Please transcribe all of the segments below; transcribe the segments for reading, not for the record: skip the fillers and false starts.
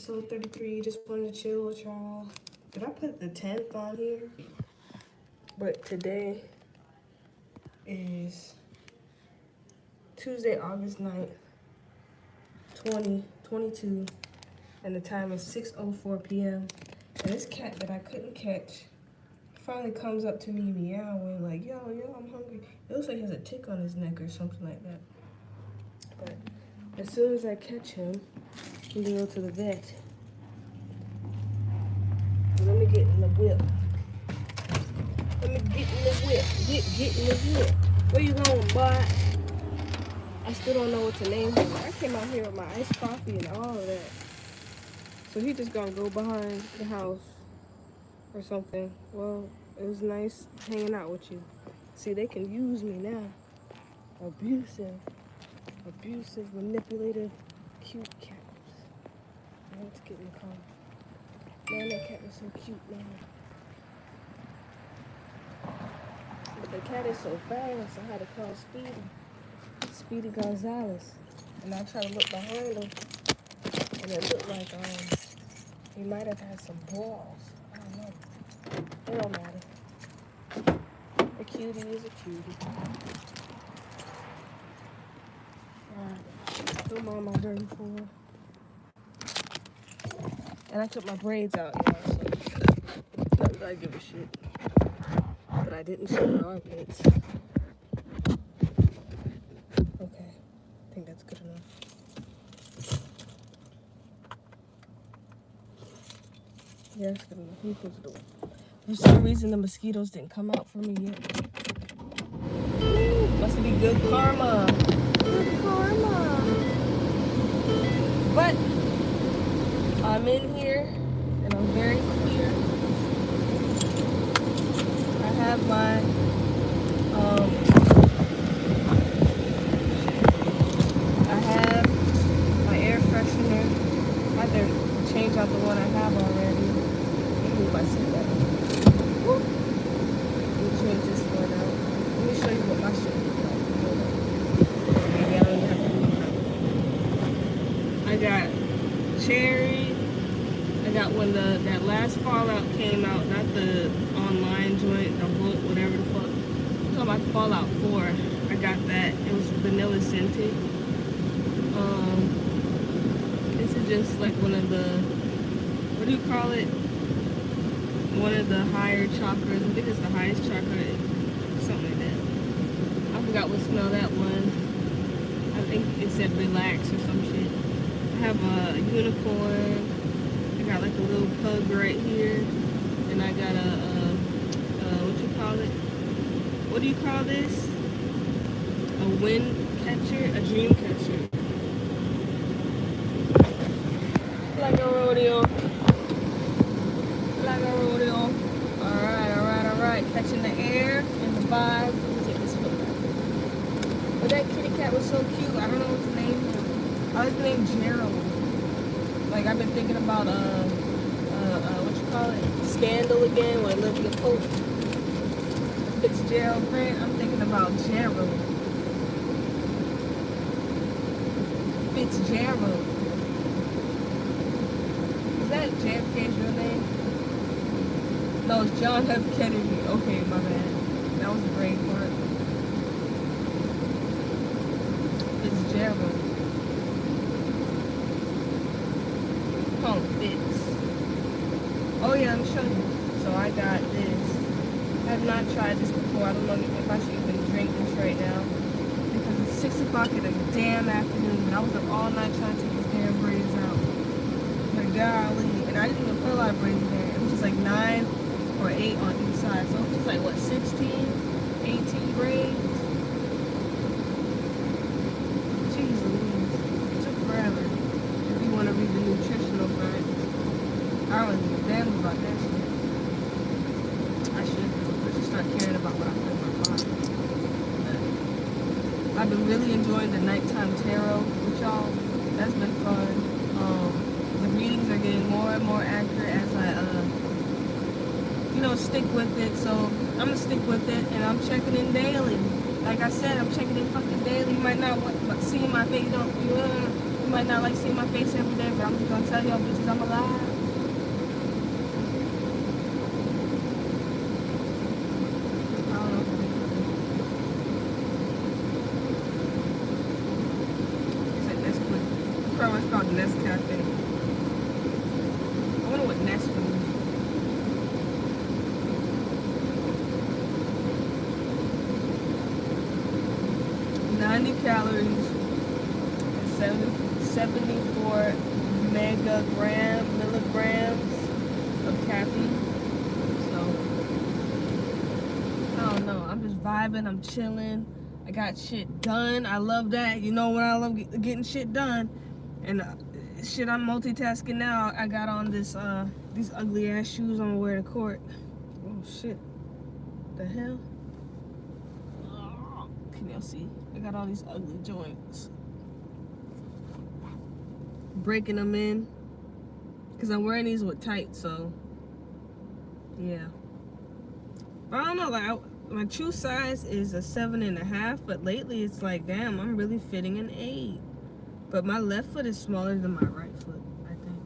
episode 33. Just wanted to chill with y'all. Did I put the 10th on here? But today is Tuesday, August 9th, 2022. And the time is 6:04 p.m. And this cat that I couldn't catch finally comes up to me meowing like, yo, I'm hungry. It looks like he has a tick on his neck or something like that. But as soon as I catch him, I'm gonna go to the vet. Let me get in the whip. Let me get in the whip. Get in the whip. Where you going, boy? I still don't know what to name him. I came out here with my iced coffee and all of that. So he just gonna go behind the house or something. Well, it was nice hanging out with you. See, they can use me now. Abusive, manipulative, cute cat. Let's get in the car. Man, that cat was so cute, man. But the cat is so fast, I had to call Speedy Gonzalez. And I tried to look behind him, and it looked like he might have had some balls. I don't know. It don't matter. A cutie is a cutie. Alright, don't mind my dirty floor. And I took my braids out, y'all, so not that I give a shit. But I didn't show my armpits. Okay, I think that's good enough. Yeah, that's good enough. Let me close the door. For some reason, the mosquitoes didn't come out for me yet. Ooh, must be good karma. Good karma. But I'm in here, and I'm very clear. I have my air freshener. I had to change out the one I have already. Let me move my seat back. Woo. Let me change this one out. Let me show you what my shit looks like. Maybe I don't even have to move. I got cherry. I got when that last Fallout came out, not the online joint, the book, whatever the fuck. I'm talking about Fallout 4. I got that. It was vanilla scented. This is just like one of the, what do you call it? One of the higher chakras. I think it's the highest chakra, something like that. I forgot what smell that was. I think it said relax or some shit. I have a unicorn. I got like a little pug right here. And I got what you call it? What do you call this? A wind catcher? A dream catcher. Like a rodeo. Like a rodeo. Alright. Catching the air and the vibe. Let me take this foot back. But that kitty cat was so cute. I don't know what to name him. I like the name Gerald. Like I've been thinking about what you call it? Scandal again when Olivia Pope. Fitzgerald Grant. I'm thinking about Gerald. Fitzgerald. Is that JFK's real name? No, it's John F. Kennedy. Okay, my bad. That was a brain fart. Fitzgerald. Call him Fitz. Oh yeah, let me show you. So I got this. I have not tried this before. I don't know if I should even drink this right now. Because it's 6 o'clock in the damn afternoon. And I was up all night trying to take these damn braids out. But golly. And I didn't even put a lot of braids in there. It was just like 9 or 8 on each side. So it was just like, what, 16, 18 braids? Jeez Louise. It took forever. If you want to read the nutritional facts. I don't give a damn about that shit. I should just start caring about what I put in my body. I've been really enjoying the nighttime tarot with y'all. That's been fun. The readings are getting more and more accurate as I, stick with it. So I'm gonna stick with it, and I'm checking in daily. Like I said, I'm checking in fucking daily. You might not see my face, You might not like seeing my face every day, but I'm just gonna tell y'all bitches I'm alive. I don't know. It's like Nesquik. Probably it's called Nescafe. I wonder what Nest means. 90 calories and 74 milligrams of caffeine. So, I don't know. I'm just vibing. I'm chilling. I got shit done. I love that. You know when I love getting shit done. And shit, I'm multitasking now. I got on this these ugly ass shoes I'm gonna wear to court. Oh shit. The hell? Can y'all see? I got all these ugly joints. Breaking them in. Because I'm wearing these with tights, so. Yeah. But I don't know, like, my true size is a 7.5, but lately it's like, damn, I'm really fitting an 8. But my left foot is smaller than my right foot, I think.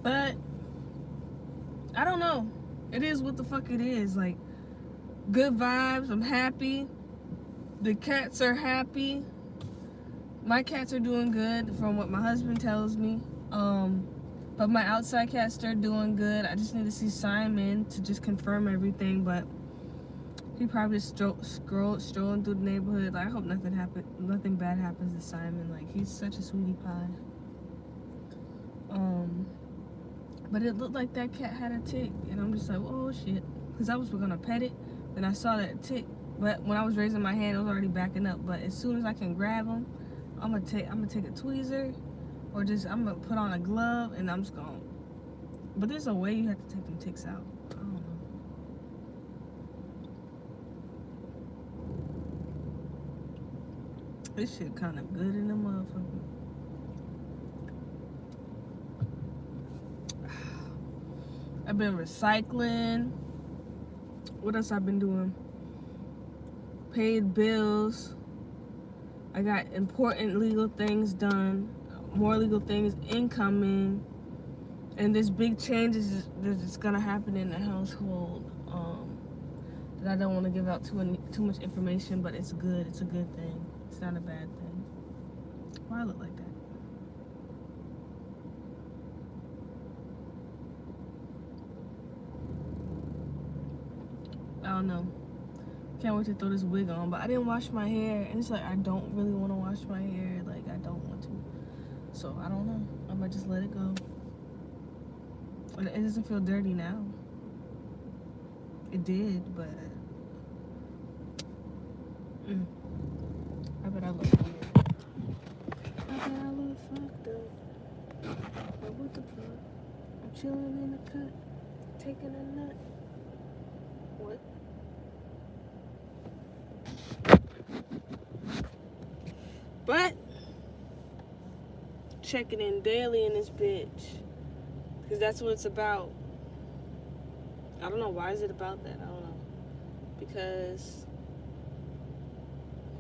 But, I don't know. It is what the fuck it is. Like, good vibes. I'm happy. The cats are happy. My cats are doing good from what my husband tells me. But my outside cats, they're doing good. I just need to see Simon to just confirm everything. But he probably just strolling through the neighborhood. Like, I hope nothing bad happens to Simon. Like, he's such a sweetie pie. But it looked like that cat had a tick, and I'm just like, oh shit, because I was gonna pet it, and I saw that tick. But when I was raising my hand, it was already backing up. But as soon as I can grab him, I'm gonna take a tweezer, or just I'm gonna put on a glove, and I'm just gonna. But there's a way you have to take them ticks out. I don't know. This shit kind of good in the motherfucker. I've been recycling. What else I've been doing? Paid bills. I got important legal things done. More legal things incoming. And there's big changes that's gonna happen in the household. That I don't want to give out too much information, but it's good. It's a good thing. It's not a bad thing. Why I look like that? I don't know. Can't wait to throw this wig on, but I didn't wash my hair, and it's like I don't really want to wash my hair. Like, I don't want to. So I don't know. I might just let it go. But it doesn't feel dirty now. It did, but I bet I look weird. I bet I look fucked up. But what the fuck? I'm chilling in the cut, taking a nut. What? But checking in daily in this bitch, because that's what it's about. I don't know, why is it about that? I don't know, because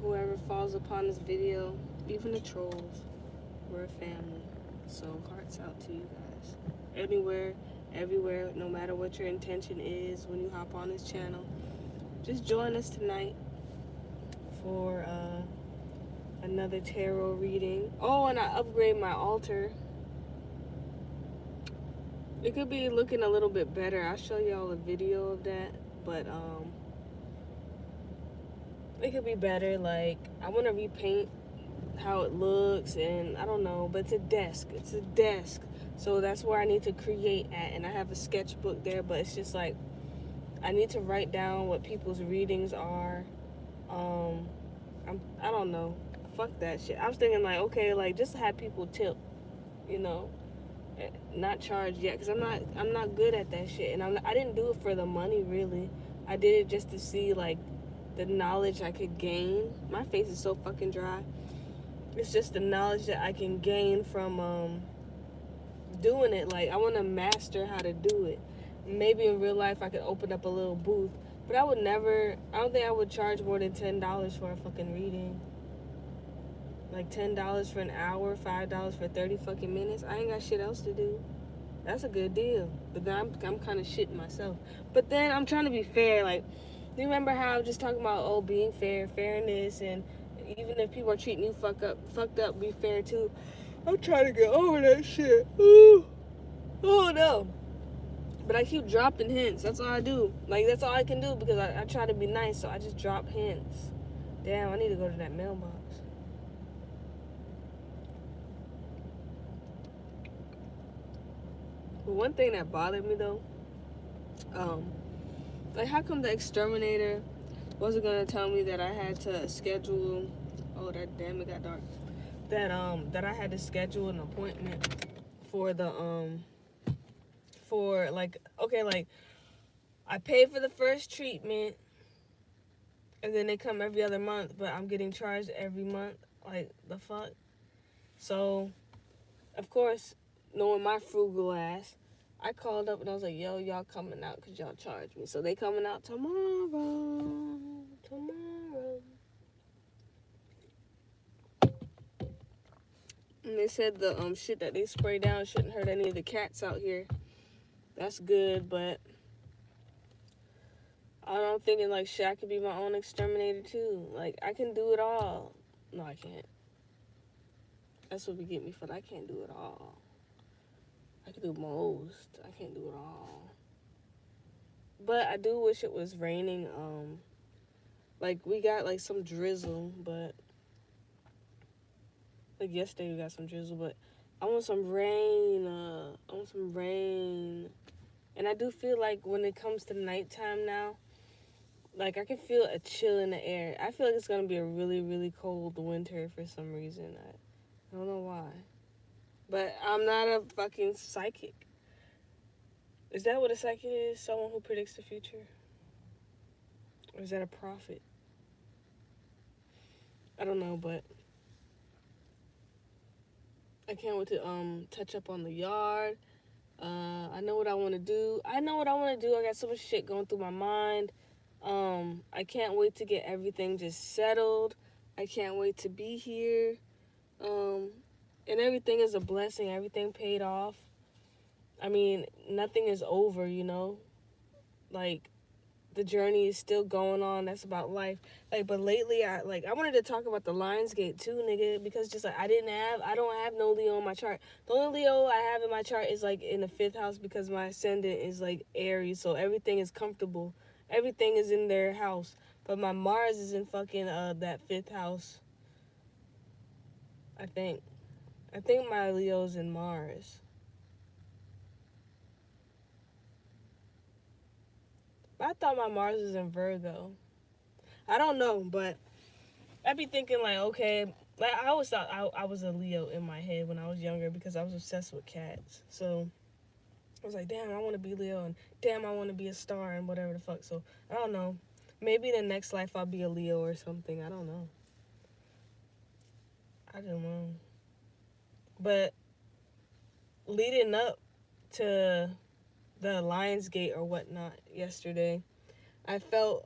whoever falls upon this video, even the trolls, we're a family. So hearts out to you guys, anywhere, everywhere, no matter what your intention is when you hop on this channel. Just join us tonight for another tarot reading. Oh, and I upgrade my altar. It could be looking a little bit better. I'll show y'all a video of that. But it could be better. Like, I want to repaint how it looks, and I don't know, but it's a desk. So that's where I need to create at, and I have a sketchbook there, but it's just like I need to write down what people's readings are. I don't know. Fuck that shit. I was thinking like, okay, like just have people tip, you know, not charge yet, because I'm not good at that shit, and I didn't do it for the money really. I did it just to see like the knowledge I could gain. My face is so fucking dry. It's just the knowledge that I can gain from doing it. Like, I want to master how to do it. Maybe in real life I could open up a little booth, but I don't think I would charge more than $10 for a fucking reading. like $10 for an hour, $5 for 30 fucking minutes. I ain't got shit else to do. That's a good deal. But then I'm kind of shitting myself. But then I'm trying to be fair. Like, do you remember how I was just talking about being fair, fairness, and even if people are treating you fucked up, be fair too. I'm trying to get over that shit. Ooh. Oh no. But I keep dropping hints. That's all I do. Like, that's all I can do because I try to be nice, so I just drop hints. Damn, I need to go to that mailbox. But one thing that bothered me though, like, how come the exterminator wasn't gonna tell me that I had to schedule? Oh, that damn, it got dark. That I had to schedule an appointment for for like, okay, like, I paid for the first treatment, and then they come every other month, but I'm getting charged every month. Like, the fuck? So, of course, knowing my frugal ass, I called up and I was like, yo, y'all coming out because y'all charged me. So they coming out tomorrow. And they said the shit that they spray down shouldn't hurt any of the cats out here. That's good, but I'm thinking, like, shit, I could be my own exterminator too. Like, I can do it all. No, I can't. That's what we get me for. I can't do it all. I can do most. I can't do it all. But I do wish it was raining. Like, we got, like, some drizzle, but, like, yesterday we got some drizzle, but I want some rain. I want some rain. And I do feel like when it comes to nighttime now, like, I can feel a chill in the air. I feel like it's going to be a really, really cold winter for some reason. I don't know why. But I'm not a fucking psychic. Is that what a psychic is? Someone who predicts the future? Or is that a prophet? I don't know, but I can't wait to touch up on the yard. I know what I want to do. I got so much shit going through my mind. I can't wait to get everything just settled. I can't wait to be here. And everything is a blessing. Everything paid off. I mean, nothing is over, you know? Like, the journey is still going on. That's about life. Like, but lately, I wanted to talk about the Lionsgate too, nigga, because just like I don't have no Leo in my chart. The only Leo I have in my chart is like in the 5th house because my ascendant is like Aries, so everything is comfortable. Everything is in their house. But my Mars is in fucking that 5th house. I think my Leo's in Mars. But I thought my Mars was in Virgo. I don't know, but I be thinking like, okay, like I always thought I was a Leo in my head when I was younger because I was obsessed with cats. So I was like, damn, I want to be Leo, and damn, I want to be a star, and whatever the fuck. So I don't know. Maybe in the next life I'll be a Leo or something. I don't know. But leading up to the Lionsgate or whatnot yesterday, I felt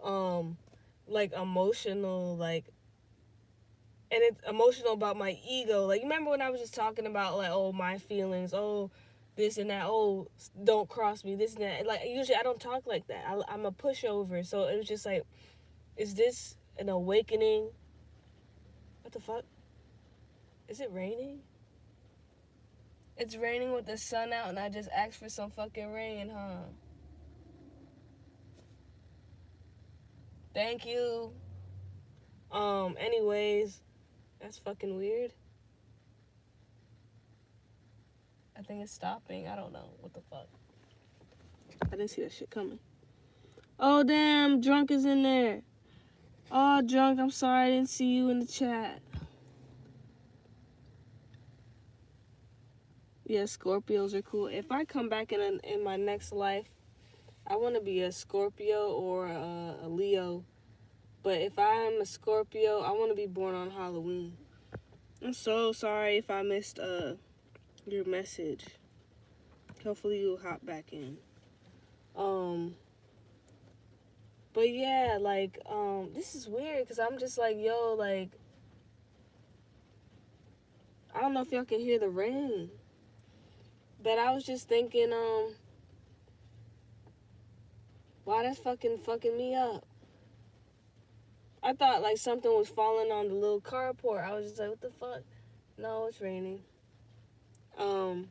like emotional, like, and it's emotional about my ego. Like, you remember when I was just talking about like, oh, my feelings, oh, this and that, oh, don't cross me, this and that. Like, usually I don't talk like that. I'm a pushover. So it was just like, is this an awakening? What the fuck? Is it raining? It's raining with the sun out, and I just asked for some fucking rain, huh? Thank you. Anyways, that's fucking weird. I think it's stopping. I don't know. What the fuck? I didn't see that shit coming. Oh, damn. Drunk is in there. Oh, Drunk, I'm sorry I didn't see you in the chat. Yeah, Scorpios are cool. If I come back in my next life, I want to be a Scorpio or a Leo. But if I'm a Scorpio, I want to be born on Halloween. I'm so sorry if I missed your message. Hopefully you'll hop back in. But yeah, like, this is weird because I'm just like, yo, like, I don't know if y'all can hear the rain. But I was just thinking, wow, that's fucking me up. I thought like something was falling on the little carport. I was just like, what the fuck? No, it's raining. But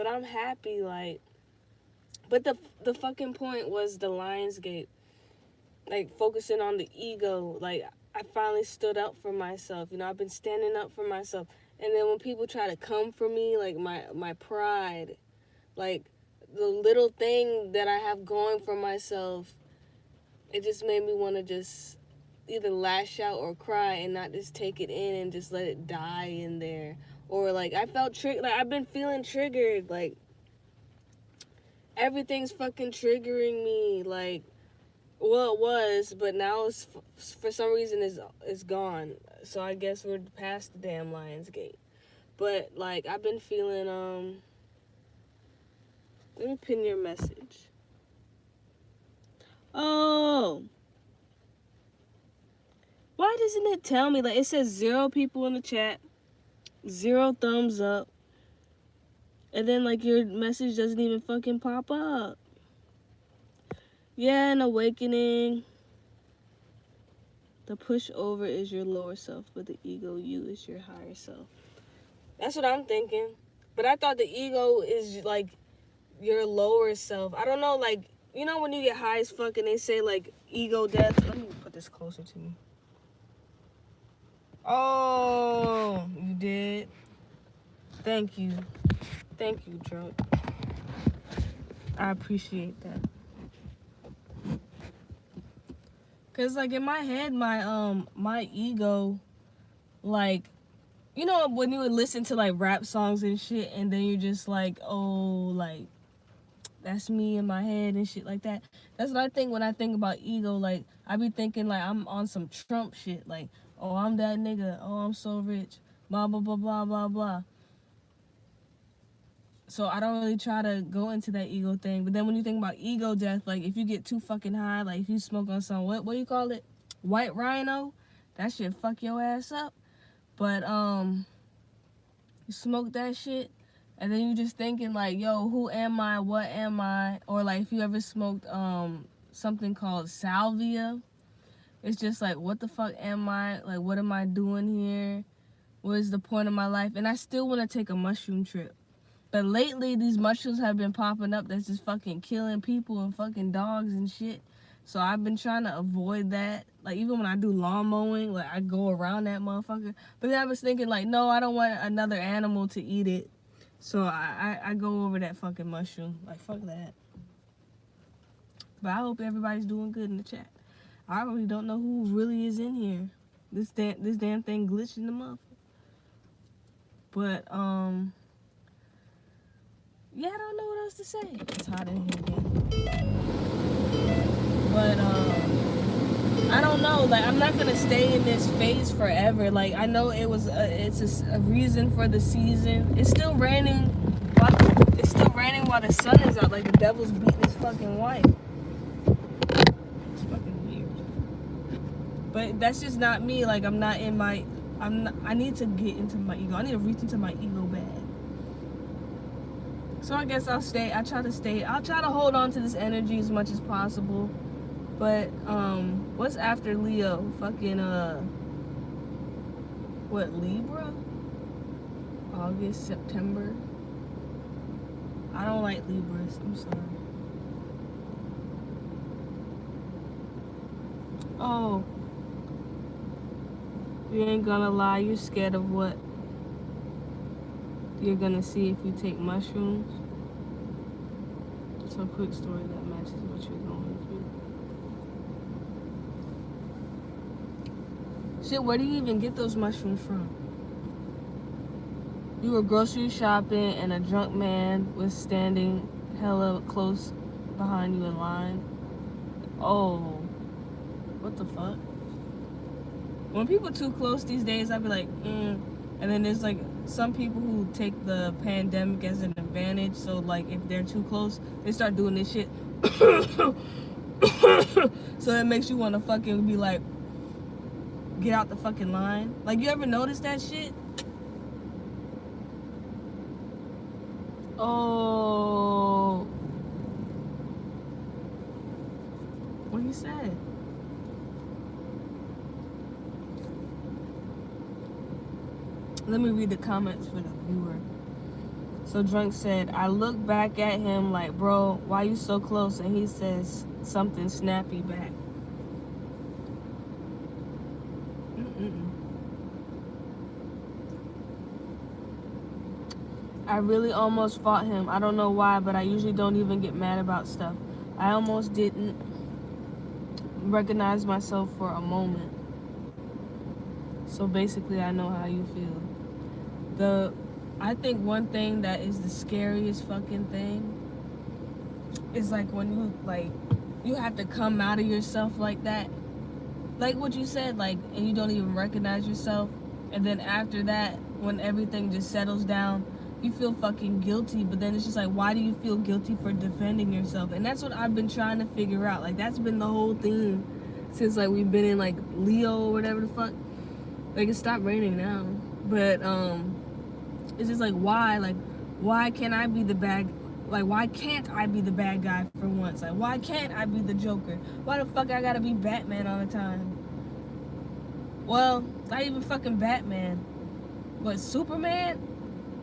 I'm happy, like. But the fucking point was the Lionsgate. Like, focusing on the ego. Like, I finally stood up for myself. You know, I've been standing up for myself. And then when people try to come for me, like, my pride, like, the little thing that I have going for myself, it just made me want to just either lash out or cry and not just take it in and just let it die in there. Or, like, I felt like, I've been feeling triggered. Like, everything's fucking triggering me. Like, well, it was, but now it's, for some reason, it's gone. So I guess we're past the damn Lionsgate. But, like, I've been feeling, let me pin your message. Oh. Why doesn't it tell me? Like, it says 0 people in the chat, 0 thumbs up, and then, like, your message doesn't even fucking pop up. Yeah, an awakening. The pushover is your lower self, but the ego you is your higher self. That's what I'm thinking. But I thought the ego is, like, your lower self. I don't know, like, you know when you get high as fuck and they say, like, ego death? Let me put this closer to me. Oh, you did? Thank you. Thank you, drunk. I appreciate that. Cause like in my head, my ego, like, you know when you would listen to like rap songs and shit, and then you're just like, oh, like, that's me in my head and shit like that. That's what I think when I think about ego. Like, I be thinking like I'm on some Trump shit. Like, oh, I'm that nigga. Oh, I'm so rich. Blah, blah, blah, blah, blah, blah. So I don't really try to go into that ego thing. But then when you think about ego death, like if you get too fucking high, like if you smoke on some, what do you call it? White Rhino? That shit fuck your ass up. But you smoke that shit, and then you just thinking like, yo, who am I? What am I? Or like if you ever smoked something called salvia, it's just like, what the fuck am I? Like, what am I doing here? What is the point of my life? And I still want to take a mushroom trip. But lately, these mushrooms have been popping up that's just fucking killing people and fucking dogs and shit. So I've been trying to avoid that. Like, even when I do lawn mowing, like, I go around that motherfucker. But then I was thinking, like, no, I don't want another animal to eat it. So I go over that fucking mushroom. Like, fuck that. But I hope everybody's doing good in the chat. I really don't know who really is in here. This damn thing glitched in the motherfucker. But, yeah, I don't know what else to say. It's hot in here again. But, I don't know. Like, I'm not going to stay in this phase forever. Like, I know it's a reason for the season. It's still raining. It's still raining while the sun is out. Like, the devil's beating his fucking wife. It's fucking weird. But that's just not me. Like, I'm not in my... I need to get into my ego. I need to reach into my ego bag. So I guess I'll stay. I'll try to hold on to this energy as much as possible. But, what's after Leo? Fucking, what, Libra? August, September? I don't like Libras. I'm sorry. Oh. You ain't gonna lie. You're scared of what you're gonna see if you take mushrooms. It's a quick story that matches what you're going through. Shit, where do you even get those mushrooms from? You were grocery shopping and a drunk man was standing hella close behind you in line. Oh, what the fuck? When people too close these days, I'd be like, And then there's like some people who take the pandemic as an advantage. So like if they're too close, they start doing this shit. So it makes you want to fucking be like, get out the fucking line. Like, you ever notice that shit? Oh, what he said? Let me read the comments for the viewer. So Drunk said, I look back at him like, bro, why you so close? And he says something snappy back. I really almost fought him. I don't know why, but I usually don't even get mad about stuff. I almost didn't recognize myself for a moment. So basically, I know how you feel. I think one thing that is the scariest fucking thing is like when you have to come out of yourself like that. Like what you said, like, and you don't even recognize yourself. And then after that, when everything just settles down, you feel fucking guilty. But then it's just like, why do you feel guilty for defending yourself? And that's what I've been trying to figure out. Like, that's been the whole theme since like we've been in like Leo or whatever the fuck. Like, it stopped raining now. But it's just like, why can't I be the bad? Like, why can't I be the bad guy for once? Like, why can't I be the Joker? Why the fuck I gotta be Batman all the time? Well, not even fucking Batman. But Superman?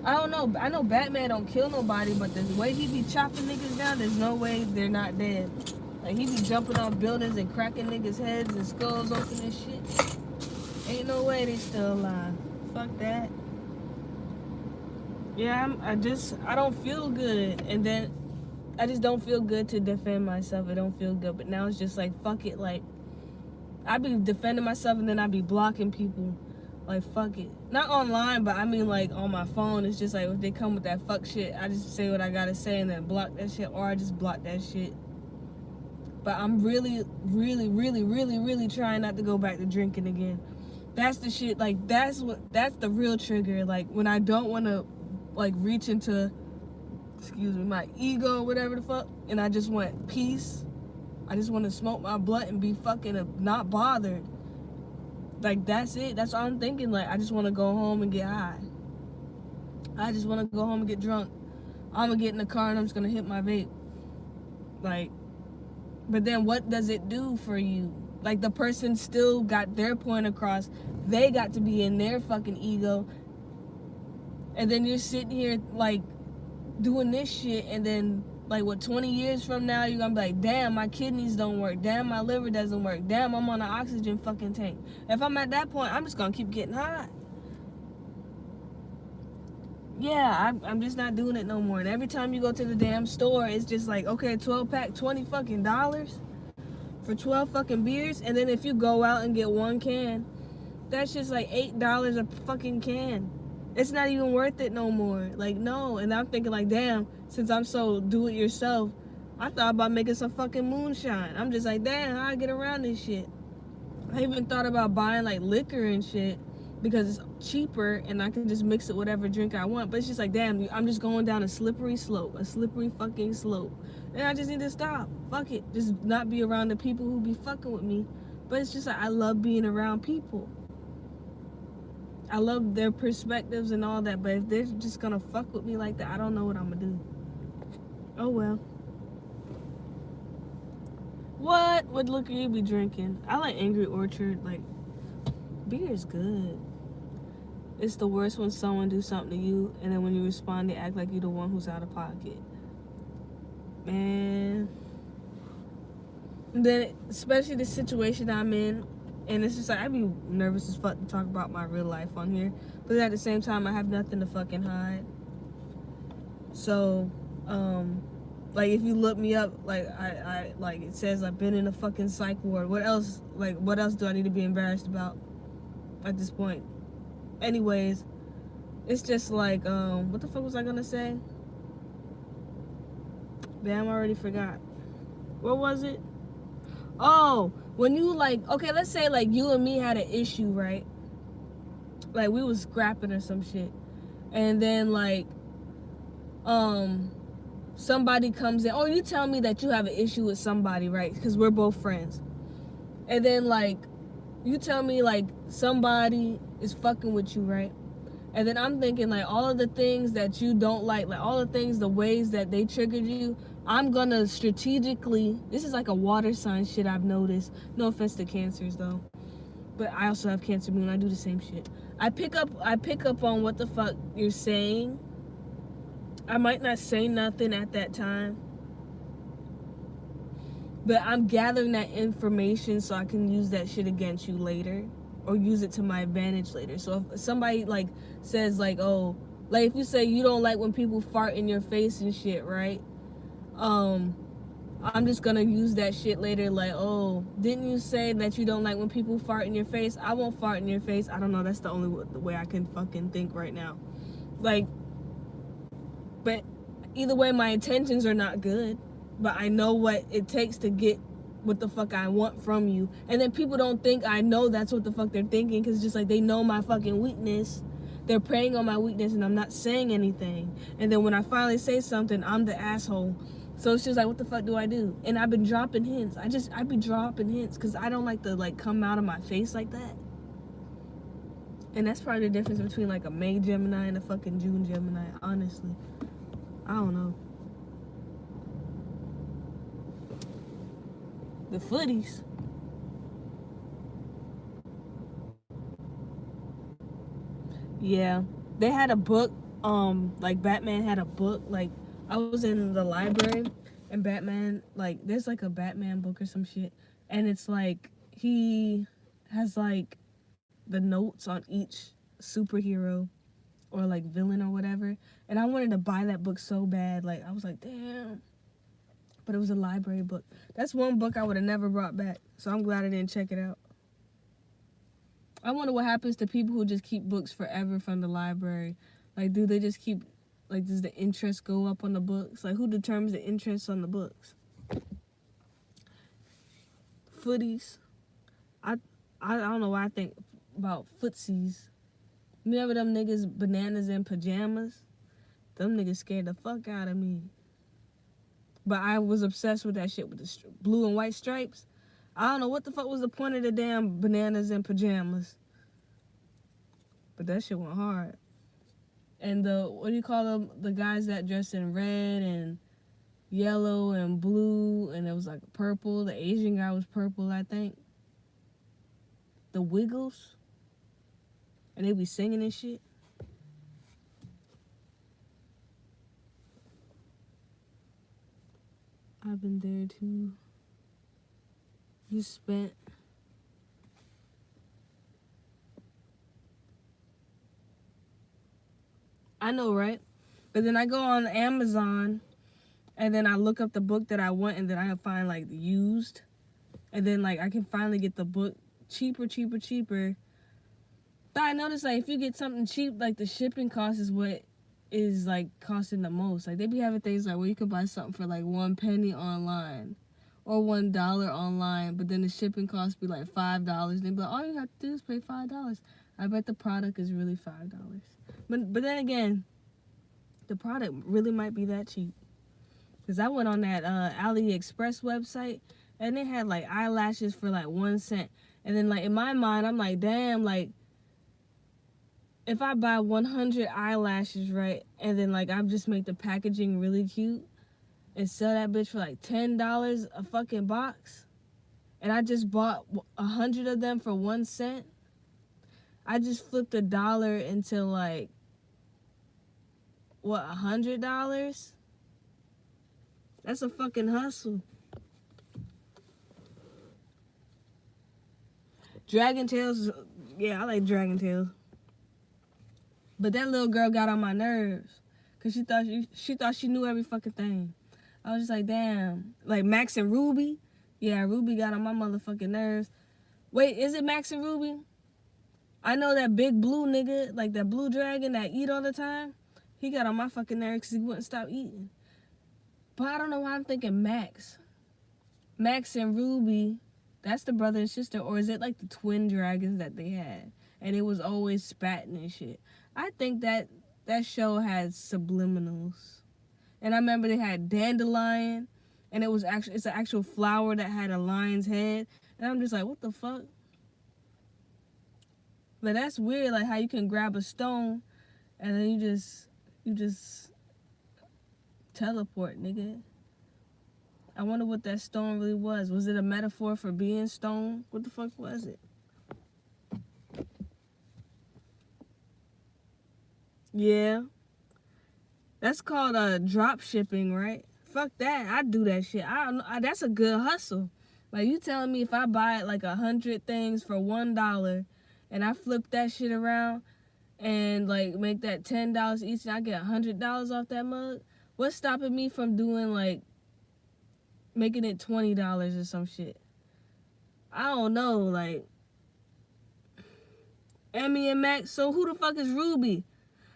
I don't know. I know Batman don't kill nobody, but the way he be chopping niggas down, there's no way they're not dead. Like, he be jumping off buildings and cracking niggas' heads and skulls open and shit. Ain't no way they still alive. Fuck that. Yeah, I don't feel good. And then I just don't feel good to defend myself. I don't feel good. But now it's just like, fuck it. Like, I be defending myself and then I be blocking people. Like, fuck it. Not online, but I mean, like, on my phone. It's just like, if they come with that fuck shit, I just say what I gotta say and then block that shit, or I just block that shit. But I'm really, really, really, really, really trying not to go back to drinking again. That's the shit, like, that's the real trigger. Like, when I don't want to, like, reach into, my ego or whatever the fuck, and I just want peace. I just want to smoke my blunt and be fucking not bothered. Like, that's it. That's all I'm thinking. Like, I just want to go home and get high. I just want to go home and get drunk. I'm going to get in the car and I'm just going to hit my vape. Like, but then what does it do for you? Like, the person still got their point across. They got to be in their fucking ego. And then you're sitting here, like, doing this shit. And then, like, what, 20 years from now, you're gonna be like, damn, my kidneys don't work. Damn, my liver doesn't work. Damn, I'm on an oxygen fucking tank. If I'm at that point, I'm just gonna keep getting high. Yeah, I'm just not doing it no more. And every time you go to the damn store, it's just like, okay, 12 pack, $20 fucking dollars for 12 fucking beers. And then if you go out and get one can, that's just like $8 a fucking can. It's not even worth it no more. Like, no. And I'm thinking like, damn, since I'm so do it yourself, I thought about making some fucking moonshine. I'm just like, damn, how I get around this shit? I even thought about buying like liquor and shit because it's cheaper and I can just mix it whatever drink I want. But it's just like, damn, I'm just going down a slippery fucking slope. And I just need to stop. Fuck it. Just not be around the people who be fucking with me. But it's just like, I love being around people. I love their perspectives and all that, but if they're just gonna fuck with me like that, I don't know what I'm gonna do. Oh well. What liquor you be drinking? I like Angry Orchard. Like, beer is good. It's the worst when someone do something to you, and then when you respond, they act like you're the one who's out of pocket. Man. And then, especially the situation I'm in, and it's just like, I'd be nervous as fuck to talk about my real life on here. But at the same time, I have nothing to fucking hide. So, like, if you look me up, like, I like, it says I've been in a fucking psych ward. What else do I need to be embarrassed about at this point? Anyways, it's just like, what the fuck was I gonna say? Damn, I already forgot. What was it? Oh, when you, like, okay, let's say, like, you and me had an issue, right? Like, we was scrapping or some shit. And then, like, somebody comes in. Or you tell me that you have an issue with somebody, right? Because we're both friends. And then, like, you tell me, like, somebody is fucking with you, right? And then I'm thinking, like, all of the things that you don't like all the things, the ways that they triggered you, I'm gonna strategically, this is like a water sign shit I've noticed. No offense to cancers though, but I also have Cancer moon. I do the same shit. I pick up on what the fuck you're saying. I might not say nothing at that time, but I'm gathering that information so I can use that shit against you later, or use it to my advantage later. So if somebody like says like, oh, like if you say you don't like when people fart in your face and shit, right? I'm just gonna use that shit later, like, oh, didn't you say that you don't like when people fart in your face? I won't fart in your face. I don't know, that's the only way I can fucking think right now. Like, but either way, my intentions are not good, but I know what it takes to get what the fuck I want from you. And then people don't think I know that's what the fuck they're thinking, because just like they know my fucking weakness. They're preying on my weakness and I'm not saying anything. And then when I finally say something, I'm the asshole. So it's just like, what the fuck do I do? And I've been dropping hints. I be dropping hints because I don't like to like come out of my face like that. And that's probably the difference between like a May Gemini and a fucking June Gemini, honestly. I don't know. The Footies. Yeah. They had a book, like Batman had a book, like I was in the library and Batman, like there's like a Batman book or some shit, and it's like he has like the notes on each superhero or like villain or whatever, and I wanted to buy that book so bad. Like I was like, damn, but it was a library book. That's one book I would have never brought back, so I'm glad I didn't check it out. I wonder what happens to people who just keep books forever from the library. Like, do they just keep, like, does the interest go up on the books? Like, who determines the interest on the books? Footies. I don't know why I think about footsies. Remember them niggas, bananas in pajamas? Them niggas scared the fuck out of me. But I was obsessed with that shit with the blue and white stripes. I don't know what the fuck was the point of the damn bananas in pajamas. But that shit went hard. And the, what do you call them? The guys that dress in red and yellow and blue, and it was like purple. The Asian guy was purple, I think. The Wiggles. And they be singing and shit. I've been there too. You spent. I know, right? But then I go on Amazon and then I look up the book that I want, and then I find like used. And then like I can finally get the book cheaper. But I noticed like if you get something cheap, like the shipping cost is what is like costing the most. Like they be having things like where you can buy something for like 1 penny online or $1 online, but then the shipping cost be like $5. And they be like, all you have to do is pay $5. I bet the product is really $5. But then again, the product really might be that cheap. Cause I went on that AliExpress website and they had like eyelashes for like 1 cent. And then like in my mind, I'm like, damn, like if I buy 100 eyelashes, right, and then like I just make the packaging really cute and sell that bitch for like $10 a fucking box, and I just bought 100 of them for 1 cent, I just flipped $1 into like what, $100? That's a fucking hustle. Dragon Tails, yeah, I like Dragon Tails. But that little girl got on my nerves. Cause she thought she knew every fucking thing. I was just like, damn. Like Max and Ruby. Yeah, Ruby got on my motherfucking nerves. Wait, is it Max and Ruby? I know that big blue nigga, like that blue dragon that eat all the time. He got on my fucking nerves because he wouldn't stop eating. But I don't know why I'm thinking Max. Max and Ruby, that's the brother and sister. Or is it like the twin dragons that they had? And it was always spatting and shit. I think that show had subliminals. And I remember they had dandelion. And it's an actual flower that had a lion's head. And I'm just like, what the fuck? But that's weird, like how you can grab a stone and then you just teleport, nigga. I wonder what that stone really was. Was it a metaphor for being stone? What the fuck was it? Yeah. That's called drop shipping, right? Fuck that. I do that shit. I don't know. That's a good hustle. Like, you telling me if I buy like 100 things for $1 and I flip that shit around and like make that $10 each and I get $100 off that mug, what's stopping me from doing like making it $20 or some shit? I don't know. Like, Emmy and Max. So who the fuck is Ruby?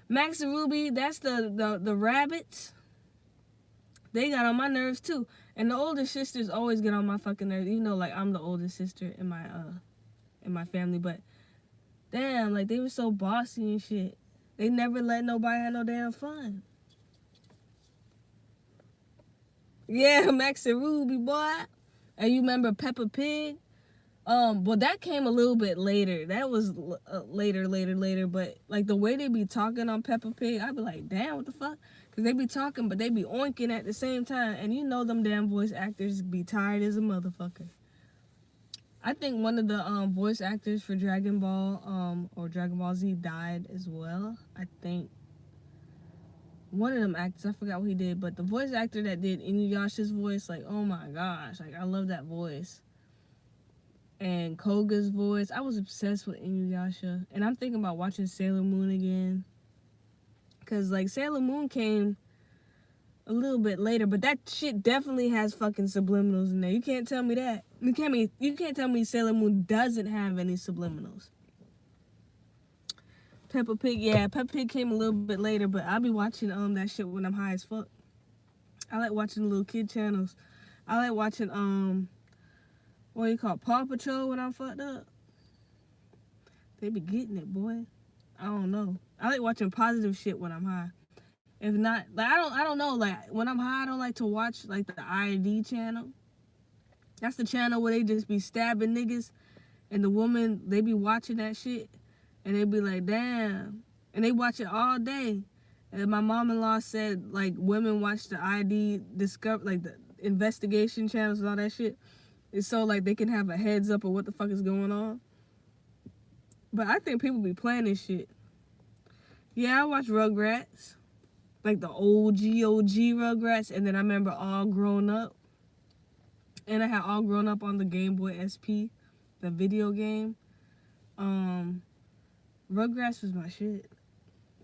Max and Ruby, that's the rabbits. They got on my nerves too. And the older sisters always get on my fucking nerves. Even though like I'm the oldest sister in my family, but damn, like they were so bossy and shit. They never let nobody have no damn fun. Yeah, Max and Ruby, boy. And you remember Peppa Pig? Well, that came a little bit later. That was later. But like the way they be talking on Peppa Pig, I be like, damn, what the fuck? Cause they be talking, but they be oinking at the same time, and you know them damn voice actors be tired as a motherfucker. I think one of the voice actors for Dragon Ball or Dragon Ball Z died as well. I think one of them actors, I forgot what he did, but the voice actor that did Inuyasha's voice, like, oh my gosh, like I love that voice. And Koga's voice. I was obsessed with Inuyasha. And I'm thinking about watching Sailor Moon again. Because, like, Sailor Moon came a little bit later. But that shit definitely has fucking subliminals in there. You can't tell me that. You can't tell me Sailor Moon doesn't have any subliminals. Peppa Pig, yeah. Peppa Pig came a little bit later. But I'll be watching that shit when I'm high as fuck. I like watching the little kid channels. I like watching, what do you call it? Paw Patrol when I'm fucked up. They be getting it, boy. I don't know. I like watching positive shit when I'm high. If not, like I don't know. Like when I'm high, I don't like to watch like the ID channel. That's the channel where they just be stabbing niggas, and the woman they be watching that shit, and they be like, damn, and they watch it all day. And my mom-in-law said like women watch the ID discover like the investigation channels and all that shit. It's so like they can have a heads up of what the fuck is going on. But I think people be playing this shit. Yeah, I watch Rugrats. Like the OG Rugrats. And then I remember All Grown Up. And I had All Grown Up on the Game Boy SP. The video game. Rugrats was my shit.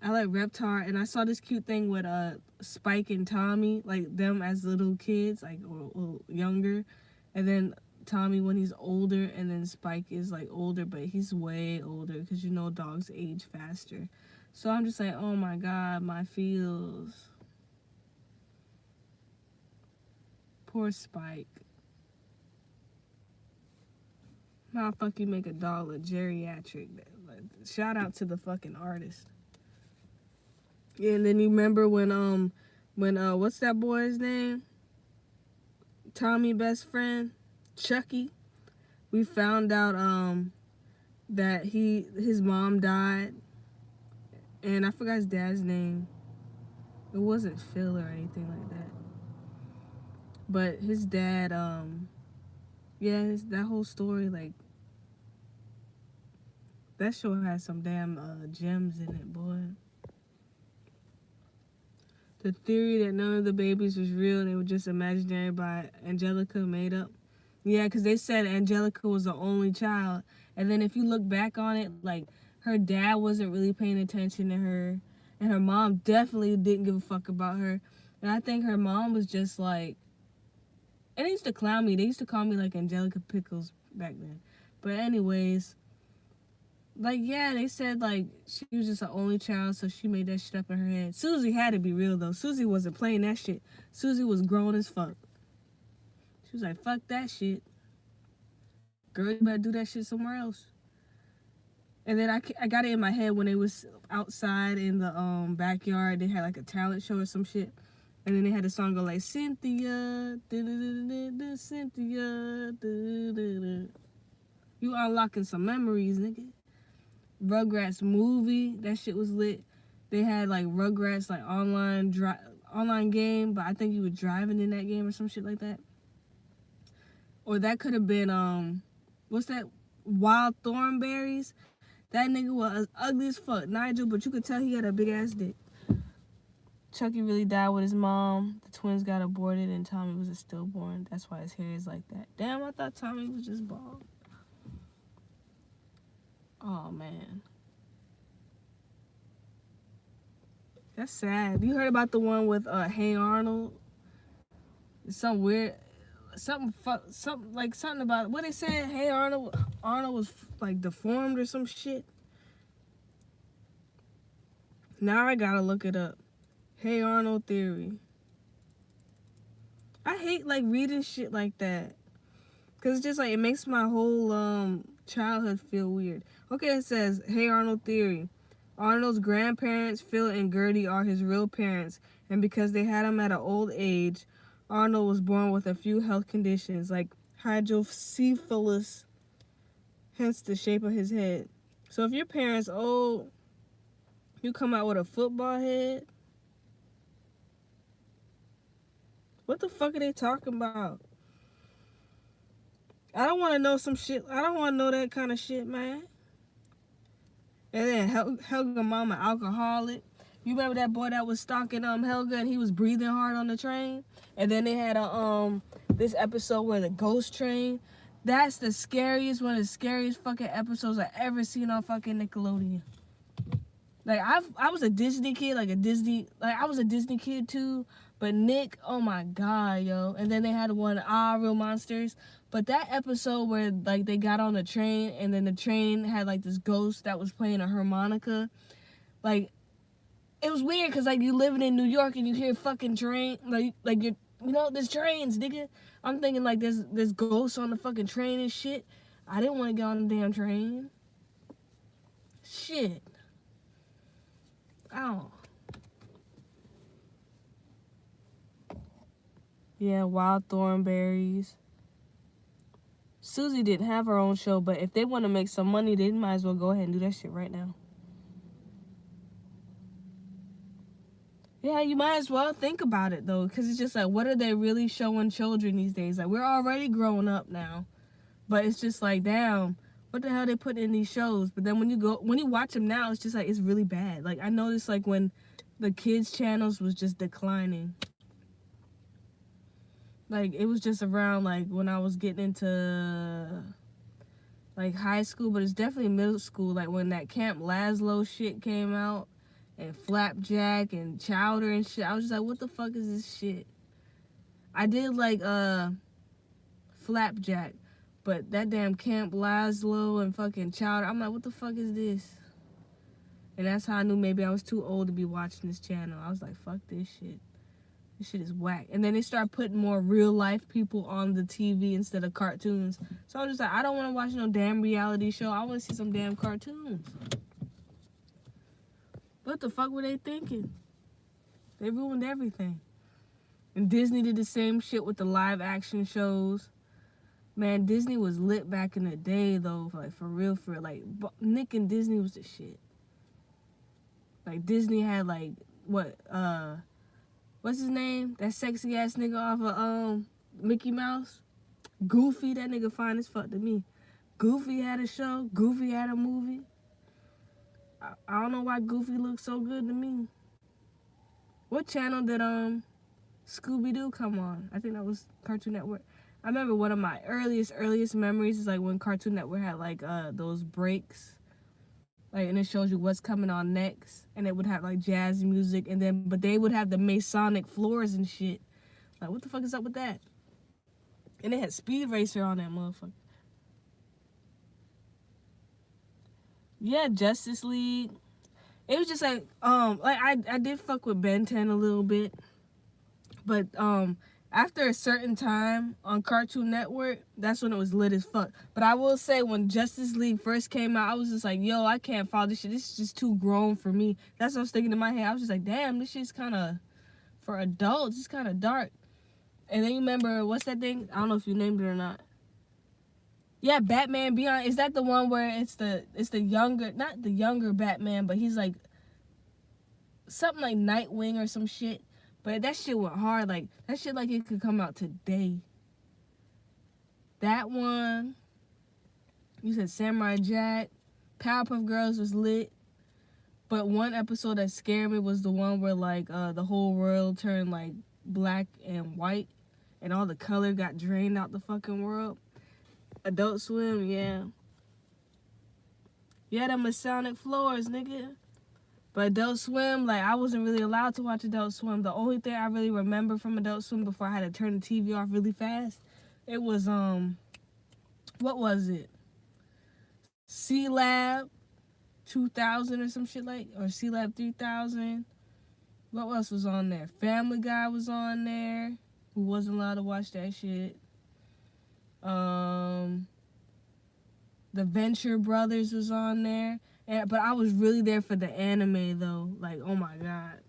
I like Reptar. And I saw this cute thing with Spike and Tommy. Like them as little kids. Like or younger. And then Tommy when he's older, and then Spike is like older, but he's way older because you know dogs age faster. So I'm just like, oh my god, my feels. Poor Spike. How the fuck you make a dog look geriatric? Shout out to the fucking artist. Yeah, and then you remember when what's that boy's name? Tommy best friend, Chucky. We found out that his mom died, and I forgot his dad's name. It wasn't Phil or anything like that. But his dad, that whole story, like that show has some damn gems in it, boy. The theory that none of the babies was real and they were just imaginary by Angelica made up. Yeah, because they said Angelica was the only child. And then if you look back on it, like, her dad wasn't really paying attention to her. And her mom definitely didn't give a fuck about her. And I think her mom was just like... And they used to clown me. They used to call me, like, Angelica Pickles back then. But anyways... Like, yeah, they said, like, she was just an only child, so she made that shit up in her head. Susie had to be real, though. Susie wasn't playing that shit. Susie was grown as fuck. She was like, fuck that shit. Girl, you better do that shit somewhere else. And then I got it in my head when they was outside in the backyard. They had, like, a talent show or some shit. And then they had a song go like, Cynthia, da-da-da-da-da, Cynthia, da-da-da-da. You unlocking some memories, nigga. Rugrats movie, that shit was lit. they had like Rugrats like online game, but I think he was driving in that game or some shit like that. Or that could have been what's that? Wild Thornberries. That nigga was ugly as fuck, Nigel, but you could tell he had a big ass dick. Chucky really died with his mom. The twins got aborted, and Tommy was a stillborn. That's why his hair is like that. Damn, I thought Tommy was just bald. Oh man, that's sad. You heard about the one with Hey Arnold? Some weird, something about what they said. Hey Arnold was like deformed or some shit. Now I gotta look it up. Hey Arnold theory. I hate like reading shit like that, cause it's just like it makes my whole childhood feel weird. Okay, it says Hey Arnold theory. Arnold's grandparents, Phil and Gertie, are his real parents, and because they had him at an old age, Arnold was born with a few health conditions like hydrocephalus, hence the shape of his head. So if your parents old, you come out with a football head. What the fuck are they talking about? I don't want to know some shit. I don't want to know that kind of shit, man. And then Helga mama alcoholic. You remember that boy that was stalking Helga and he was breathing hard on the train? And then they had a this episode where the ghost train. That's the scariest, one of the scariest fucking episodes I've ever seen on fucking Nickelodeon. Like I was a Disney kid, I was a Disney kid too, but Nick, oh my god, yo. And then they had one Real Monsters. But that episode where like they got on the train and then the train had like this ghost that was playing a harmonica, like it was weird because like you living in New York and you hear fucking train, like you're, you know, there's trains, nigga. I'm thinking like there's ghosts on the fucking train and shit. I didn't want to get on the damn train. Shit. Oh. Yeah, Wild Thornberries. Susie didn't have her own show, but if they want to make some money, they might as well go ahead and do that shit right now. Yeah, you might as well think about it, though, because it's just like, what are they really showing children these days? Like, we're already growing up now, but it's just like, damn, what the hell they put in these shows? But then when you watch them now, it's just like, it's really bad. Like, I noticed, like, when the kids' channels was just declining. Like, it was just around, like, when I was getting into, like, high school, but it's definitely middle school. Like, when that Camp Lazlo shit came out, and Flapjack, and Chowder, and shit, I was just like, what the fuck is this shit? I did, like, Flapjack, but that damn Camp Lazlo and fucking Chowder, I'm like, what the fuck is this? And that's how I knew maybe I was too old to be watching this channel. I was like, fuck this shit. This shit is whack. And then they start putting more real life people on the TV instead of cartoons. So I was just like, I don't want to watch no damn reality show. I want to see some damn cartoons. What the fuck were they thinking? They ruined everything. And Disney did the same shit with the live action shows. Man, Disney was lit back in the day though. Like for real. Like Nick and Disney was the shit. Like Disney had like what what's his name? That sexy ass nigga off of Mickey Mouse? Goofy, that nigga fine as fuck to me. Goofy had a show. Goofy had a movie. I don't know why Goofy looks so good to me. What channel did Scooby-Doo come on? I think that was Cartoon Network. I remember one of my earliest memories is like when Cartoon Network had like those breaks. Like, and it shows you what's coming on next. And it would have like jazz music, and then but they would have the Masonic floors and shit. Like, what the fuck is up with that? And they had Speed Racer on that motherfucker. Yeah, Justice League. It was just like I did fuck with Ben 10 a little bit. But after a certain time on Cartoon Network, that's when it was lit as fuck. But I will say, when Justice League first came out, I was just like, yo, I can't follow this shit. This is just too grown for me. That's what I was thinking in my head. I was just like, damn, this shit's kind of, for adults, it's kind of dark. And then you remember, what's that thing? I don't know if you named it or not. Yeah, Batman Beyond. Is that the one where it's the younger, not the younger Batman, but he's like, something like Nightwing or some shit. But that shit went hard. Like, that shit like it could come out today. That one. You said Samurai Jack. Powerpuff Girls was lit. But one episode that scared me was the one where, like, the whole world turned, like, black and white. And all the color got drained out the fucking world. Adult Swim, yeah. Yeah, them Masonic floors, nigga. But Adult Swim, like, I wasn't really allowed to watch Adult Swim. The only thing I really remember from Adult Swim before I had to turn the TV off really fast, it was, what was it? C-Lab 2000 or some shit like, or C-Lab 3000. What else was on there? Family Guy was on there. Who wasn't allowed to watch that shit. The Venture Brothers was on there. But I was really there for the anime though. Like, oh my god.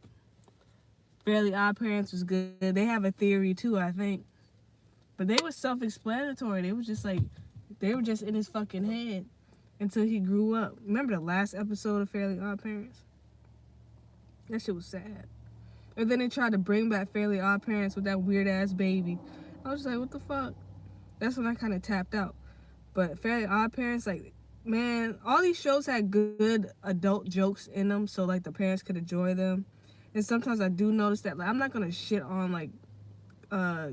Fairly Odd Parents was good. They have a theory too, I think. But they were self-explanatory. They was just like, they were just in his fucking head until he grew up. Remember the last episode of Fairly Odd Parents? That shit was sad. And then they tried to bring back Fairly Odd Parents with that weird ass baby. I was just like, what the fuck? That's when I kind of tapped out. But Fairly Odd Parents, like, man, all these shows had good adult jokes in them, so like the parents could enjoy them. And sometimes I do notice that, like, I'm not gonna shit on like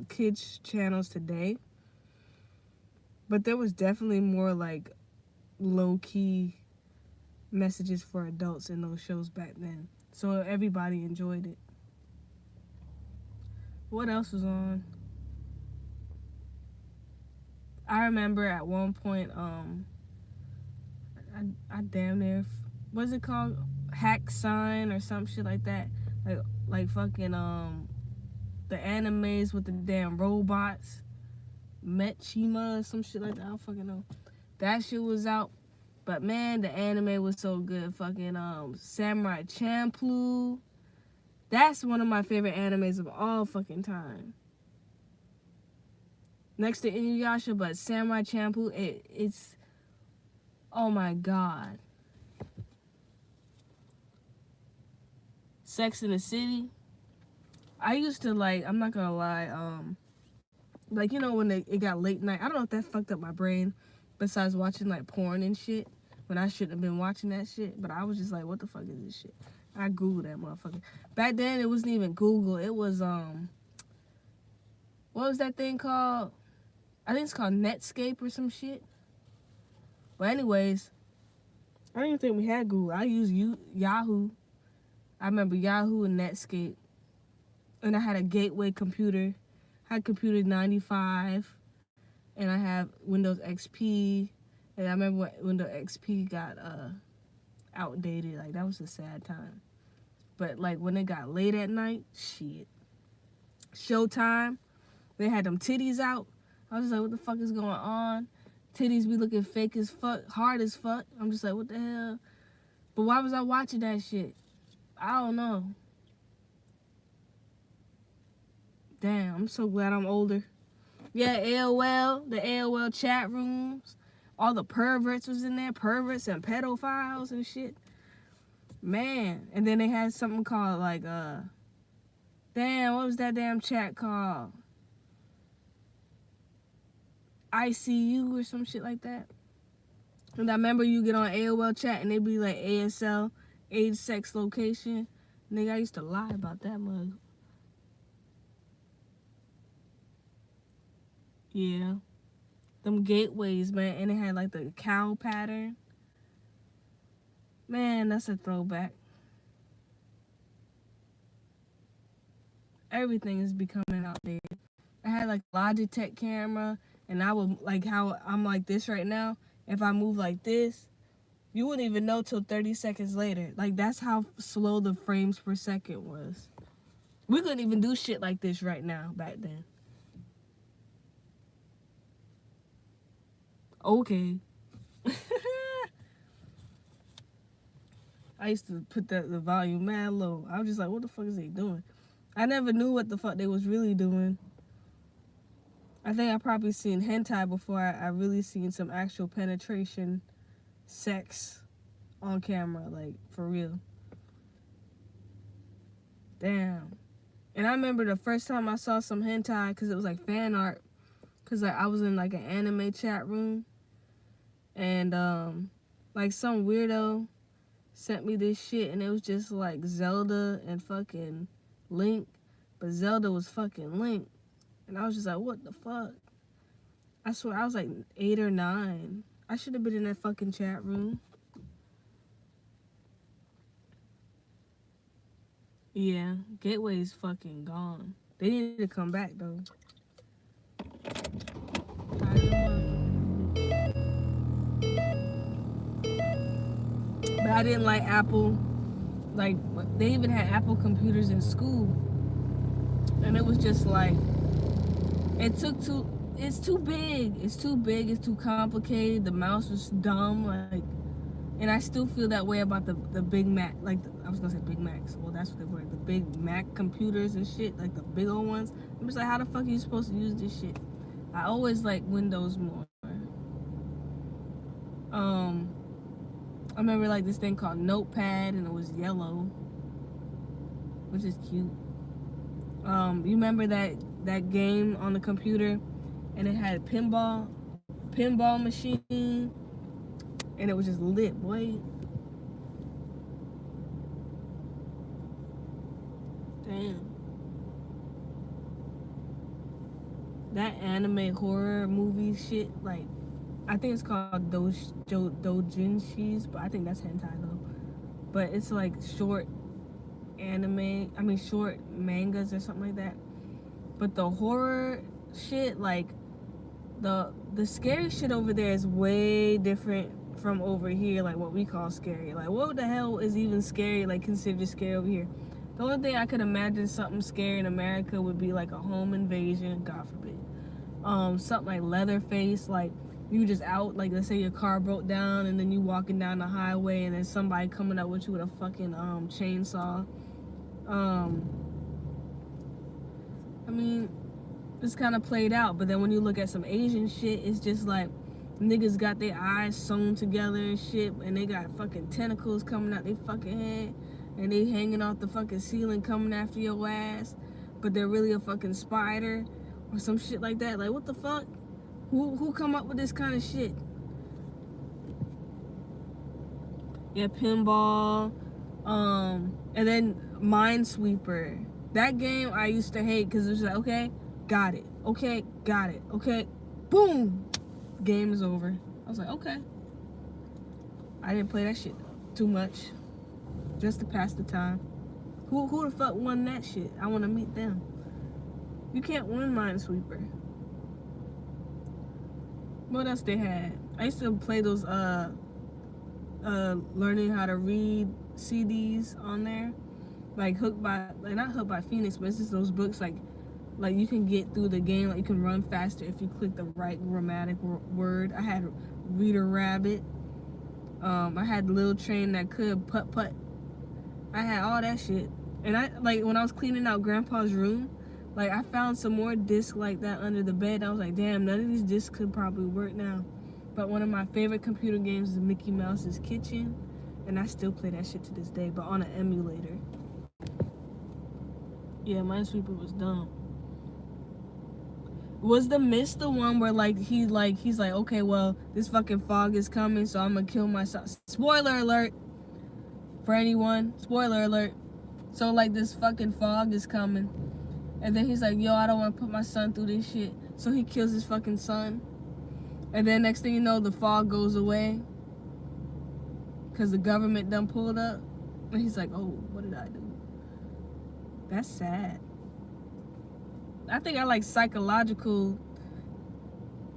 kids channels today, but there was definitely more like low-key messages for adults in those shows back then, so everybody enjoyed it. What else was on? I remember at one point, I damn near, what's it called? Hack Sign or some shit like that. Like fucking, the animes with the damn robots. Metchima or some shit like that. I don't fucking know. That shit was out. But man, the anime was so good. Fucking, Samurai Champloo. That's one of my favorite animes of all fucking time. Next to Inuyasha, but Samurai Champloo, it's, oh my god. Sex in the City. I used to like, I'm not gonna lie, like, you know, when it got late night, I don't know if that fucked up my brain, besides watching like porn and shit, when I shouldn't have been watching that shit, but I was just like, what the fuck is this shit? I Googled that motherfucker. Back then, it wasn't even Google. It was, what was that thing called? I think it's called Netscape or some shit. But anyways, I don't even think we had Google. I used Yahoo. I remember Yahoo and Netscape. And I had a gateway computer. I had computer 95. And I have Windows XP. And I remember when Windows XP got, outdated. Like, that was a sad time. But like when it got late at night, shit. Showtime, they had them titties out. I was just like, what the fuck is going on? Titties be looking fake as fuck, hard as fuck. I'm just like, what the hell? But why was I watching that shit? I don't know. Damn, I'm so glad I'm older. Yeah, AOL, the AOL chat rooms. All the perverts was in there, perverts and pedophiles and shit. Man, and then they had something called like, damn, what was that damn chat called? ICU or some shit like that. And I remember you get on AOL chat and they be like ASL, age, sex, location. Nigga, I used to lie about that mug. Yeah. Them gateways, man. And it had like the cow pattern. Man, that's a throwback. Everything is becoming outdated. I had like Logitech camera, and I would, like how I'm like this right now, if I move like this, you wouldn't even know till 30 seconds later. Like, that's how slow the frames per second was. We couldn't even do shit like this right now back then. Okay. I used to put the volume mad low. I was just like, what the fuck is they doing? I never knew what the fuck they was really doing. I think I probably seen hentai before I really seen some actual penetration, sex on camera, like, for real. Damn. And I remember the first time I saw some hentai, because it was like fan art, because like I was in like an anime chat room, and like some weirdo sent me this shit, and it was just like Zelda and fucking Link, but Zelda was fucking Link, and I was just like, what the fuck? I swear I was like 8 or 9. I should have been in that fucking chat room. Yeah, Gateway's fucking gone. They need to come back though. I don't know. But I didn't like Apple. Like, they even had Apple computers in school, and it was just like, it's too big. It's too big. It's too complicated. The mouse was dumb. Like, and I still feel that way about the Big Mac. Like, I was gonna say Big Macs. Well, that's what they were. The Big Mac computers and shit. Like the big old ones. I'm just like, how the fuck are you supposed to use this shit? I always like Windows more. I remember like this thing called Notepad, and it was yellow, which is cute. You remember that game on the computer, and it had a pinball machine, and it was just lit, boy. Damn. That anime horror movie shit, like, I think it's called Doujinshis, but I think that's hentai though. But it's like short mangas or something like that. But the horror shit, like the scary shit over there is way different from over here, like what we call scary. Like, what the hell is even scary, like considered scary over here? The only thing I could imagine something scary in America would be like a home invasion, God forbid. Something like Leatherface, like you just out, like let's say your car broke down and then you walking down the highway and then somebody coming up with you with a fucking chainsaw. I mean, it's kind of played out, but then when you look at some Asian shit, it's just like niggas got their eyes sewn together and shit, and they got fucking tentacles coming out their fucking head, and they hanging off the fucking ceiling coming after your ass, but they're really a fucking spider or some shit like that. Like, what the fuck? Who come up with this kind of shit? Yeah, pinball, and then Minesweeper. That game I used to hate because it was like, okay, got it. Okay, got it. Okay, boom, game is over. I was like, okay. I didn't play that shit too much, just to pass the time. Who the fuck won that shit? I want to meet them. You can't win Minesweeper. What else they had? I used to play those learning how to read CDs on there, like not Hooked by Phoenix, but it's just those books like you can get through the game, like you can run faster if you click the right grammatic word. I had Reader Rabbit. I had Little Train That Could Putt. I had all that shit, and I like when I was cleaning out Grandpa's room, like I found some more discs like that under the bed. I was like, damn, none of these discs could probably work now. But one of my favorite computer games is Mickey Mouse's Kitchen, and I still play that shit to this day, but on an emulator. Yeah, Minesweeper was dumb. Was the Mist the one where he's like, okay, well, this fucking fog is coming, so I'm gonna kill myself? Spoiler alert for anyone. Spoiler alert. So like this fucking fog is coming, and then he's like, yo, I don't want to put my son through this shit, so he kills his fucking son. And then next thing you know, the fog goes away because the government done pulled up. And he's like, oh, what did I do? That's sad. I think I like psychological.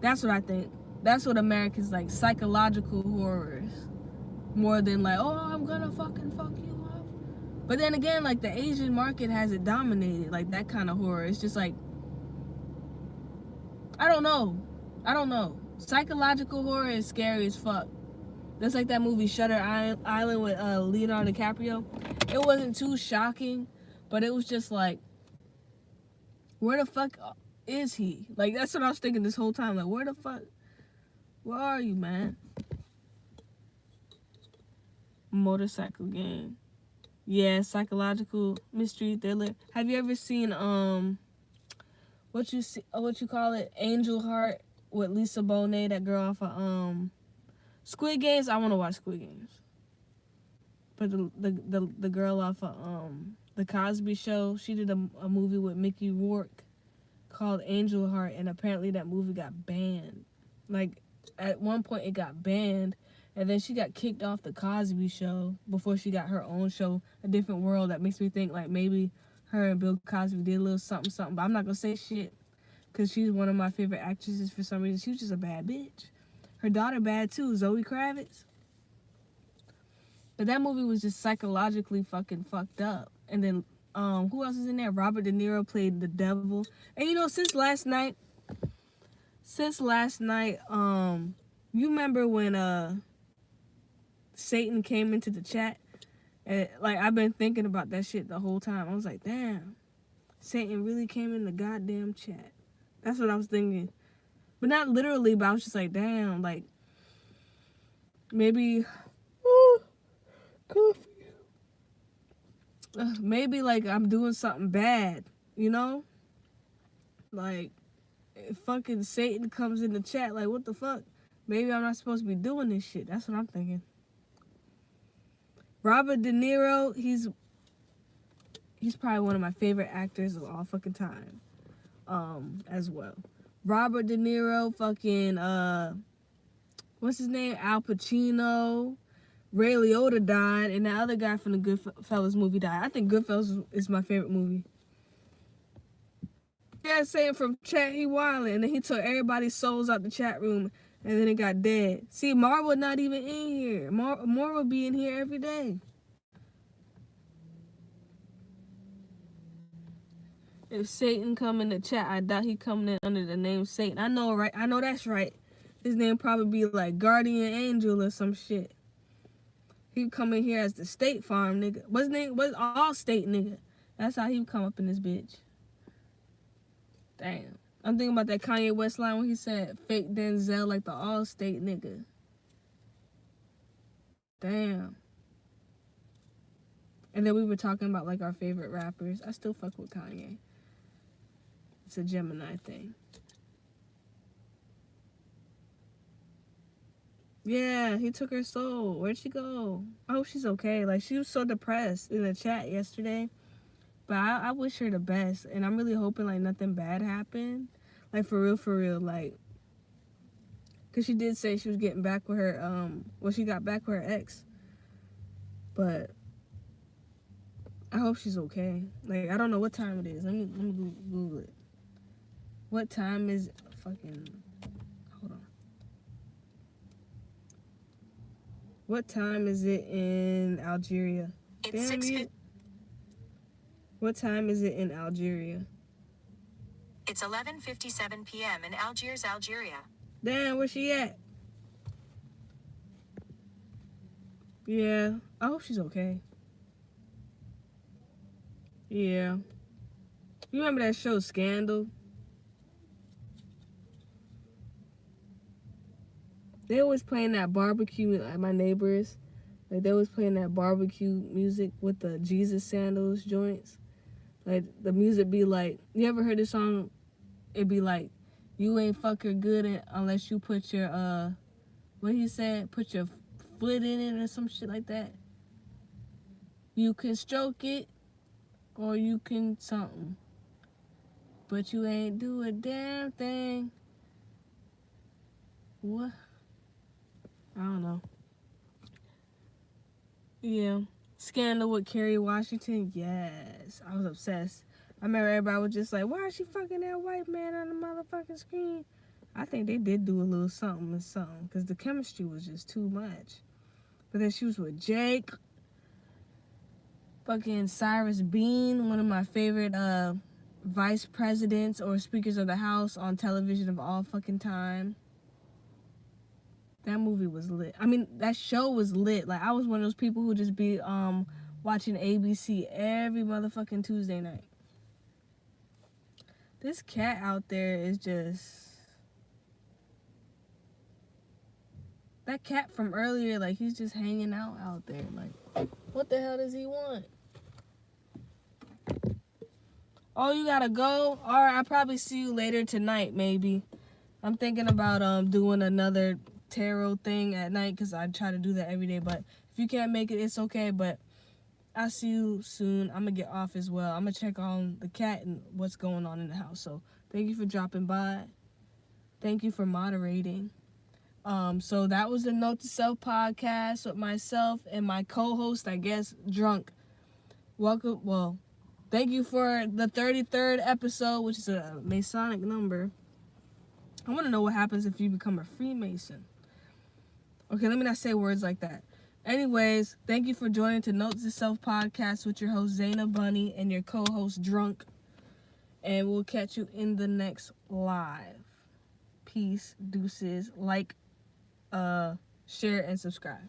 That's what I think. That's what Americans like, psychological horrors. More than like, oh, I'm gonna fucking fuck you up. But then again, like the Asian market has it dominated. Like that kind of horror. It's just like, I don't know. Psychological horror is scary as fuck. That's like that movie Shutter Island with Leonardo DiCaprio. It wasn't too shocking, but it was just like, where the fuck is he? Like, that's what I was thinking this whole time. Like, where are you, man? Motorcycle game. Yeah, psychological mystery thriller. Have you ever seen what you call it, Angel Heart with Lisa Bonet, that girl off of Squid Games? I want to watch Squid Games. But the girl off of the Cosby Show, she did a movie with Mickey Rourke called Angel Heart, and apparently that movie got banned. Like, at one point it got banned, and then she got kicked off the Cosby Show before she got her own show, A Different World. That makes me think like maybe her and Bill Cosby did a little something, but I'm not gonna say shit because she's one of my favorite actresses for some reason. She was just a bad bitch. Her daughter bad too, Zoe Kravitz. But that movie was just psychologically fucking fucked up. And then who else is in there? Robert De Niro played the devil. And you know, since last night, you remember when Satan came into the chat? And like, I've been thinking about that shit the whole time. I was like, damn, Satan really came in the goddamn chat. That's what I was thinking. But not literally, but I was just like, damn, like, maybe, coffee. Maybe like I'm doing something bad, you know? Like, if fucking Satan comes in the chat, like, what the fuck? Maybe I'm not supposed to be doing this shit. That's what I'm thinking. Robert De Niro, he's probably one of my favorite actors of all fucking time. As well. Robert De Niro, fucking what's his name? Al Pacino. Ray Liotta died, and the other guy from the Goodfellas movie died. I think Goodfellas is my favorite movie. Yeah, saying from chat he wildin', and then he took everybody's souls out the chat room, and then it got dead. See, Marvel not even in here. Marvel be in here every day. If Satan come in the chat, I doubt he coming in under the name Satan. I know, right? I know that's right. His name probably be like Guardian Angel or some shit. He come in here as the State Farm nigga. What's his name? What's Allstate nigga? That's how he would come up in this bitch. Damn. I'm thinking about that Kanye West line when he said fake Denzel like the Allstate nigga. Damn. And then we were talking about like our favorite rappers. I still fuck with Kanye. It's a Gemini thing. Yeah, he took her soul. Where'd she go? I hope she's okay. Like, she was so depressed in the chat yesterday. But I wish her the best. And I'm really hoping, like, nothing bad happened. Like, for real. Like, because she did say she was getting back with her, she got back with her ex. But I hope she's okay. Like, I don't know what time it is. Let me Google it. What time is fucking... Hold on. What time is it in Algeria? It's Damn you. What time is it in Algeria? It's 11:57 p.m. in Algiers, Algeria. Damn, where she at? Yeah, I hope she's okay. Yeah. You remember that show Scandal? They always playing that barbecue at my neighbors. Like, they always playing that barbecue music with the Jesus Sandals joints. Like, the music be like, you ever heard this song? It be like, you ain't fuck her good unless you put your, what he said? Put your foot in it or some shit like that. You can stroke it or you can something. But you ain't do a damn thing. What? I don't know. Yeah. Scandal with Kerry Washington. Yes. I was obsessed. I remember everybody was just like, why is she fucking that white man on the motherfucking screen? I think they did do a little something. Because the chemistry was just too much. But then she was with Jake. Fucking Cyrus Bean. One of my favorite vice presidents or speakers of the House on television of all fucking time. That movie was lit. I mean, that show was lit. Like, I was one of those people who just be watching ABC every motherfucking Tuesday night. This cat out there is just... That cat from earlier, like, he's just hanging out there. Like, what the hell does he want? Oh, you gotta go? Alright, I'll probably see you later tonight, maybe. I'm thinking about doing another tarot thing at night because I try to do that every day. But if you can't make it, it's okay. But I'll see you soon. I'm going to get off as well. I'm going to check on the cat and what's going on in the house. So thank you for dropping by. Thank you for moderating. So that was the Note to Self podcast with myself and my co-host, I guess, Drunk. Welcome. Well, thank you for the 33rd episode, which is a Masonic number. I want to know what happens if you become a Freemason. Okay, let me not say words like that. Anyways, thank you for joining to Note to Self podcast with your host, Zayna Bunny, and your co-host, Drunk. And we'll catch you in the next live. Peace, deuces, like, share, and subscribe.